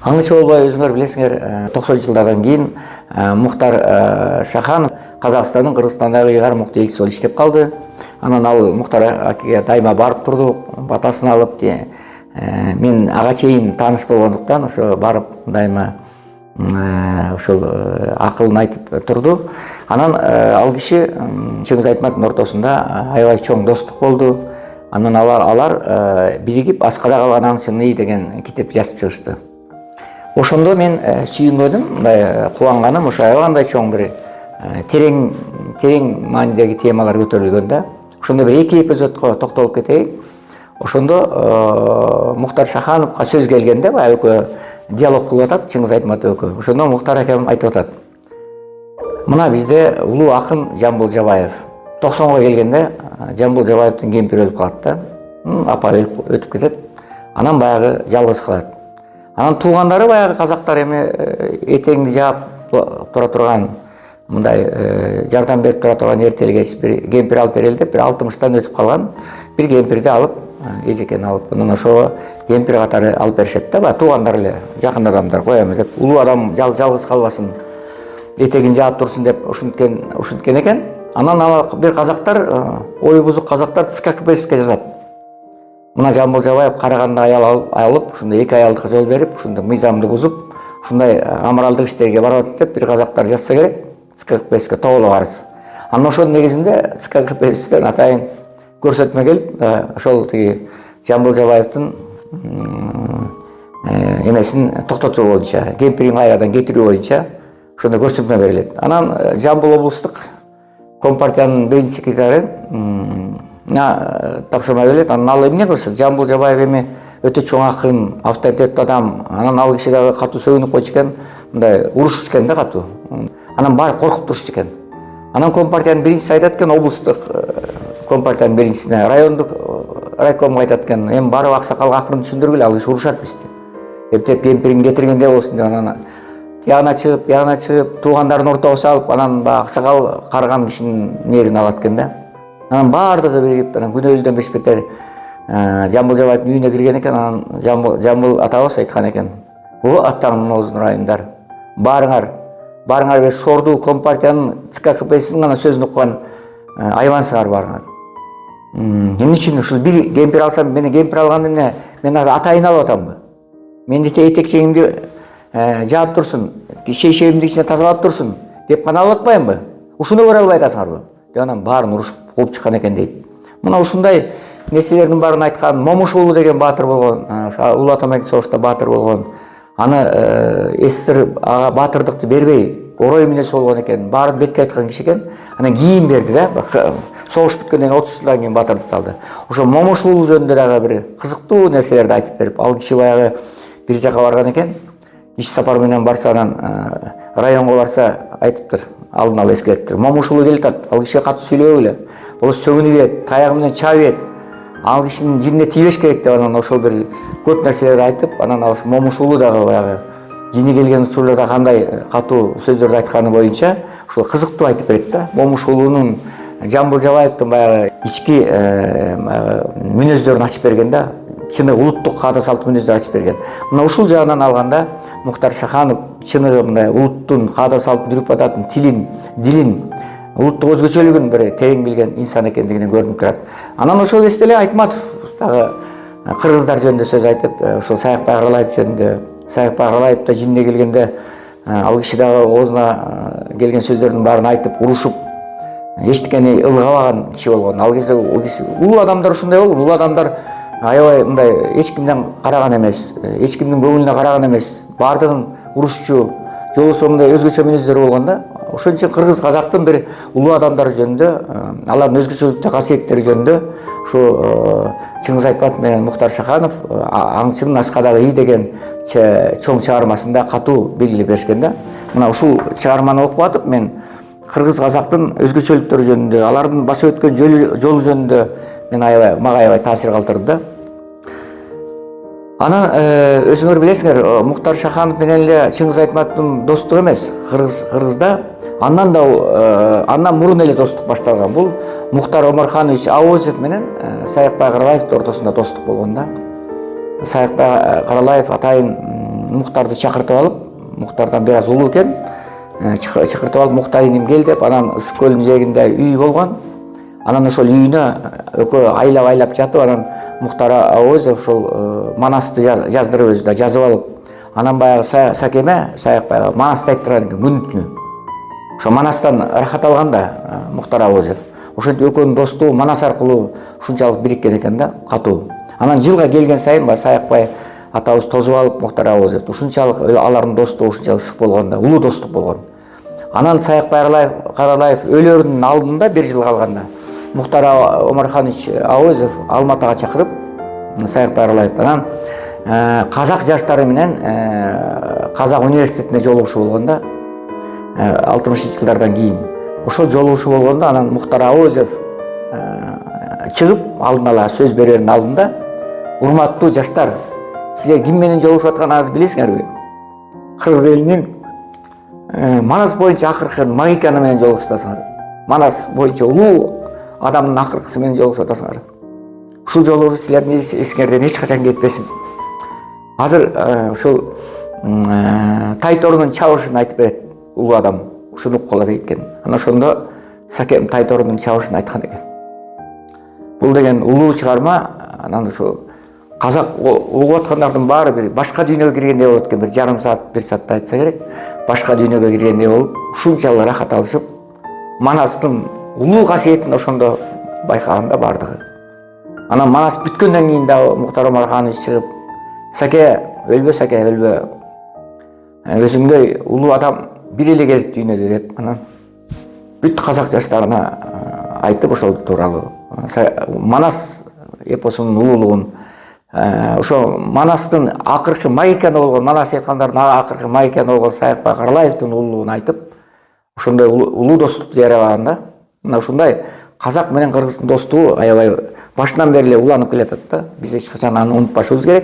Аңчы болбой өзүңөр билесиңер, 90 жылдардан кийин Мухтар Шаханов Казакстандын Кыргызстандагы ыйгар мукты элчиси болуп иштеп калды. Анан ал Мухтар акеге дайыма барып турду, батасын алып, мен ага чейин тааныш болгондуктан ошо барып дайыма ошол акылын айтып турду. Анан ал киши Чыңгыз Айтматовдун ортосунда аябай чоң достук болду. Анан алар биригип Аскада калган аңчынын ии деген китеп жазып чыгышты. Ошондо мен сүйүнгөнүм, мындай кубанганым, ошо аябай чоң бир терең маанидеги темалар көтөрүлгөн да. Ошондо бир 2 эпизодко токтолуп кетейин. Ошондо Мухтар Шахановго сөз келгенде баягы экөө диалог кылып атат, Чыңгыз Айтматов экөө. Ошондо Мухтар акем айтып атат: "Мына бизде улуу акын Жамбыл Жабаев 90го келгенде Жамбыл Жабаевдин кемпири өлүп калат да. Апа өлүп өтүп кетет. Анан баягы жалгыз калат. Анан туугандары баягы казактар эми этеңди жаап тура турган, мындай жардам берип тура турган эртелгеч бир кемпир алып берели деп, бир 60тан өтүп калган бир кемпирди алып, эжекени алып, анан ошого кемпир катары алып беришет да, баягы туугандар эле, жакын адамдар, коеме деп, улуу адам жалгыз калбасын, этегин жаап турсун деп ушинткен экен. Анан бир казактар, ою бузук казактар СККПСке жазат. Мына Жамбыл Жабаев Караганда аял алып, ушундай 2 аялдыкка жол берип, ушундай мыйзамды бузуп, ушундай аморалдык иштерге барып атат деп бир казактар жазса керек, СККПСке тоголо арыз. Анан ошонун негизинде СККПСтен атайын көрсөтмө келип, ошол тиги Жамбыл Жабаевдин эмесин токтотуу боюнча, кемпирин кайрадан кетирүү боюнча ошондой көрсөтмө берилет. Анан Жамбыл облустук Компартиянын биринчи секретары тапшырма берилет. Анан ал эмне кылышат? Жамбыл Жабаев эми өтө чоң акын, авторитеттүү адам. Анан ал киши дагы катуу сөгүнүп койчу экен, мындай урушчу экен да катуу. Анан баары коркуп турушчу экен. Анан Компартиянын биринчиси айтат экен, облустук Компартиянын биринчисине, райондук райкомго айтат экен: "Эми барып аксакал акырын түшүндүргүлө, ал киши урушат бизди. Эптеп кемпирин кетиргенде болсун" деп. Анан ягына чыгып, туугандарын ортого салып, анан баягы аксакал карыган кишинин нервин алат экен да. Анан баардыгы биригип, анан күнөөлүдөн бешбетер Жамбыл Жабаевдин үйүнө кирген экен. Анан Жамбыл атабыз айткан экен: "О, аттарыңдын оозун урайымдар, баарыңар бир шордуу Компартиянын СККПСинин гана сөзүн уккан айвансыңар баарыңар. Эмне үчүн ушул бир кемпир алсам, мени кемпир алган эмне, мен атайын алып атамбы? Менин этекчегимди жаап турсун, шейшегимди ичине тазалап турсун деп гана алып атпаймынбы? Ушуну көрө албай атасыңарбы?" деп анан баарын урушуп кууп чыккан экен дейт. Мына ушундай нерселердин баарын айткан Момуш уулу деген баатыр болгон, Улуу Атамайкы согушта баатыр болгон. Аны СССР ага баатырдыкты бербей, орой мүнөзү болгон экен, баарын бетке айткан киши экен. Анан кийин берди да, согуш бүткөндөн 30 жылдан кийин баатырдыкты алды. Ошо Момуш уулу жөнүндө дагы бир кызыктуу нерселерди айтып берип, ал киши баягы бир жака барган экен. Иш сапар менен барса, анан районго барса айтыптыр, алдын ала эскертиптир: "Момуш уулу келип атат, ал кишиге катуу сүйлөбөгүлө. Болсо сөгүнүп ийет, таягы менен чаап ийет. Ал кишинин жинине тийбеш керек" деп анан ошол бир көп нерселерди айтып, анан ал Момуш уулу дагы баягы жини келген учурларда кандай катуу сөздөрдү айтканы боюнча ушул кызыктуу айтып берет да. Момуш уулунун Жамбыл Жабаевдин баягы ички мүнөздөрүн ачып берген да. Чыныгы улуттук каада салт мүнөздөрүн ачып берген. Мына ушул жагынан алганда Мухтар Шаханов чыныгы мындай улуттун каада салтын, жүрүп-ататын дилин, улуттук өзгөчөлүгүн бир терең билген инсан экендигинен көрүнүп турат. Анан ошол кезде эле Айтматов дагы кыргыздар жөнүндө сөз айтып, ошол Саякбай Каралаев жөнүндө, Саякбай Каралаев да жинине келгенде ал киши дагы оозуна келген сөздөрдүн баарын айтып, урушуп, эчтекени ылгабаган киши болгон. Ал кезде улуу адамдар ушундай болгон. Улуу адамдар аябай мындай эч кимден караган эмес, эч кимдин көңүлүнө караган эмес, баардыгын урушчу, жолусу мындай өзгөчө мүнөздөр болгон да. Ошон үчүн кыргыз казактын бир улуу адамдары жөнүндө, алардын өзгөчөлүктүү касиеттери жөнүндө ушу Чыңгыз Айтматов менен Мухтар Шаханов аңчынын Аскадагы ии деген чоң чыгармасында катуу белгиле беришкен да. Мына ушул чыгарманы окуп атып, мен кыргыз казактын өзгөчөлүктөрү жөнүндө, алардын басып өткөн жолу жөнүндө мага аябай таасир калтырды да. Анан өзүңөр билесиңер, Мухтар Шаханов менен эле Чыңгыз Айтматовдун достугу эмес, кыргызда андан мурун эле достук башталган. Бул Мухтар Омарханович Авозов менен Саякбай Каралаевдин ортосунда достук болгон да. Саякбай Каралаев атайын Мухтарды чакыртып алып, Мухтардан бир аз улуу экен, чакыртып алып Мухтар иним кел деп, анан Ысык көлдүн жээгинде үй болгон. Анан ошол үйүнө экөө айлап жатып, анан Мухтар Авозов ошол Манасты жаздырып өзү да жазып алып, анан баягы Сакеме Саяк баягы Манасты айтып турган экен күнү түнү. Ошо Манастан ырахат алган да Мухтар Авозов. Ошентип экөөнүн достугу Манас аркылуу ушунчалык бириккен экен да, катуу. Анан жылга келген сайын баягы Саякбай атабыз тосуп алып Мухтар Авозовду ушунчалык алардын достугу ушунчалык ысык болгон да, улуу достук болгон. Анан Саякбай Каралаев өлөрүнүн алдында бир жыл калганда Мухтар Омарханович Авозов Алматыга чакырып Саякбай Каралаевди, анан казак жаштары менен казак университетине жолугушуу болгон да, 60-жылдардан кийин. Ошол жолугушуу болгондо анан Мухтар Авозов чыгып алдын ала сөз берердин алдында, урматтуу жаштар, силер ким менен жолугушуп атканыңарды билесиңерби? Кыргыз элинин Манас боюнча акыркы магиканы менен жолугушуп атасыңар. Манас боюнча улуу адамдын акыркысы менен жолугушуп атасыңар. Ушул жолу силердин эсиңерден эч качан кетпесин. Азыр ушул Тайторунун чабышын айтып берет улуу адам. Ушуну уккула экен. Анан ошондо Сакем Тайторунун чабышын айткан экен. Бул деген улуу чыгарма. Анан ушу казак угуп аткандардын баары бир башка дүйнөгө киргендей болот экен. Бир жарым саат, бир саатта айтса керек. Башка дүйнөгө киргендей болуп, ушунчалык ырахат алышып, Манастын улуу касиетин ошондо байкаганда бардыгы. Анан Манас бүткөндөн кийин да Мухтар Омарханович чыгып, Саке, өлбө Саке, өлбө. Өзүңдөй улуу адам бир эле келип дүйнөгө деп, анан бүт казак жаштарына айтып ошол тууралуу Манас эпосунун улуулугун, ошо Манастын акыркы магиканы болгон, Манас айткандардын акыркы магиканы болгон Саякбай Каралаевдин улуулугун айтып, ошондой улуу достукту жаралаган да. Мына ушундай казак менен кыргыздын достугу аябай башынан бери эле уланып келатат да. Биз эч качан аны унутпашыбыз керек.